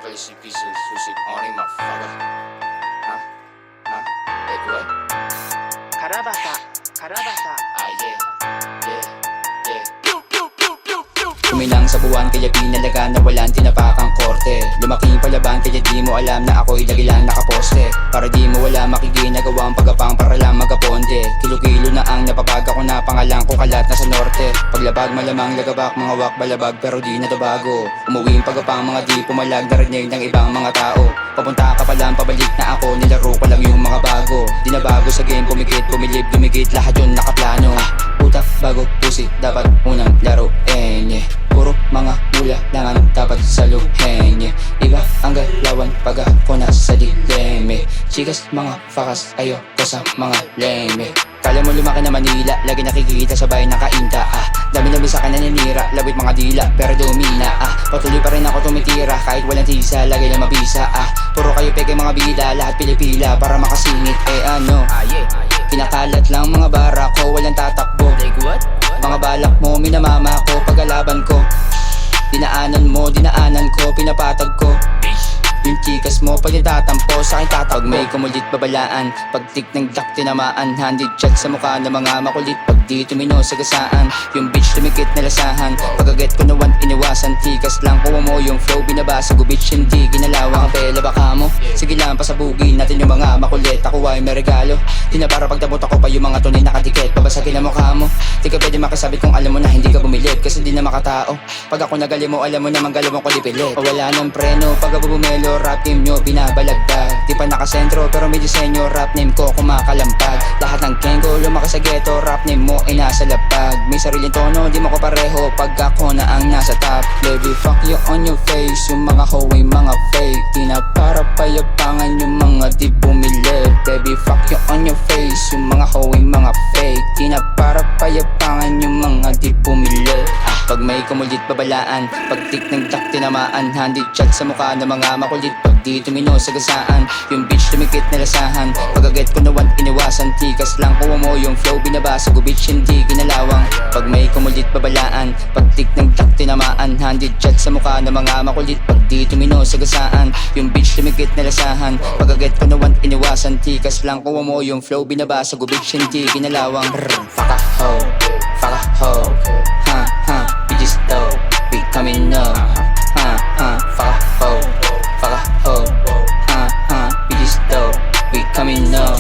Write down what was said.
Easy peasy, sushi pony, motherfucker. Huh? Huh? Like what? Karabata, Karabata. Ah, yeah. Yeah. Yeah. Kuminang sa buwan kaya pinalaga na walang tinapakang korte. Lumaking palaban kaya di mo alam na ako'y lagi lang nakaposte. Para di mo wala makiginagawang pagapang para lang magaponde. Kilo-kilo na ang napapaga ko na pangalan ko kalat na sa norte. Paglabag malamang lagabak mga wak balabag pero di na dabago. Umuwi pagapang mga di pumalag narinig ng ibang mga tao. Papunta ka pa lang pabalik na ako, nilaro ko lang yung mga bago. Di na bago sa game, pumikit, pumilip, dumikit, lahat yun nakaplano. Utak bago pusi, dapat unang laro, yeah. Puro mga mula lang ang dapat saluhin, yeah. Iba ang galawan pag ako nasa dileme. Chikas mga fakas, ayoko sa mga leme. Kala mo lumaki na Manila, lagi nakikita sabay nakainta Dami-dami sa akin naninira, labit mga dila pero dumina Patuloy pa rin ako tumitira kahit walang tisa, lagi lang mabisa Puro kayo peke mga bida, lahat pili-pila para makasingit ano Kinakalat lang mga bara ko, walang tatakbo. Mga balak mo, minamama ko, pag-alaban ko. Dinaanan mo, dinaanan ko, pinapatag ko. Yung chikas mo, pag natatampo, sa akin tatag. Pag may kumulit babalaan, pag tik ng dak tinamaan. Handed chat sa mukha ng mga makulit. Pag di tumino sa gasaan, yung bitch tumikit na lasahan. Pag-aget ko nawan iniwasan, tikas lang kuha mo yung flow binabasa ko bitch hindi ginalawang. Kapela baka mo, sige lang pasabugin natin yung mga makulit. Ako ay may regalo, di na para pagdabot ako pa yung mga tunay nakatikit. Pabasagin ang mukha mo, di ka pwede makasabit kung alam mo na hindi ka bumilid. Kasi di na makatao, pag ako nagali mo alam mo naman galawang ko lipilit. O wala ng preno, pag ako bumelo rap name nyo binabalagdag. Di pa nakasentro pero may disenyo, rap name ko kumakalampag. Lahat ng gang ko lumakas sa ghetto, rap name mo ay nasa lapag. May sariling tono, di mo ko pareho pag ako na ang nasa top. Baby fuck you on your face, yung mga hoey mga fake. Di na para payabangan yung mga di bumili. Baby fuck you on your face, yung mga hoey mga fake. Di na para payabangan yung mga di bumili. Pag may kumulit babalaan, pag tik ng dak tinamaan. Handed chat sa mukha ng mga makulit. Pag di tumino sa gasaan, yung bitch tumikit na lasahan. Pag-aget ko nawan iniwasan, tikas lang kuha mo yung flow binabasa ko bitch hindi ginalawang. Pag may kumulit babalaan, pag tik ng dak tinamaan. Handed chat sa mukha ng mga makulit. Pag di tumino sa gasaan, yung bitch tumikit na lasahan. Pag-aget ko nawan iniwasan, tikas lang kuha mo yung flow binabasa ko bitch hindi ginalawang. Fuck a hoe, fuck a hoe. Bitches though, we coming up. Fuck a hoe, fuck a hoe. Bitches though, we coming up.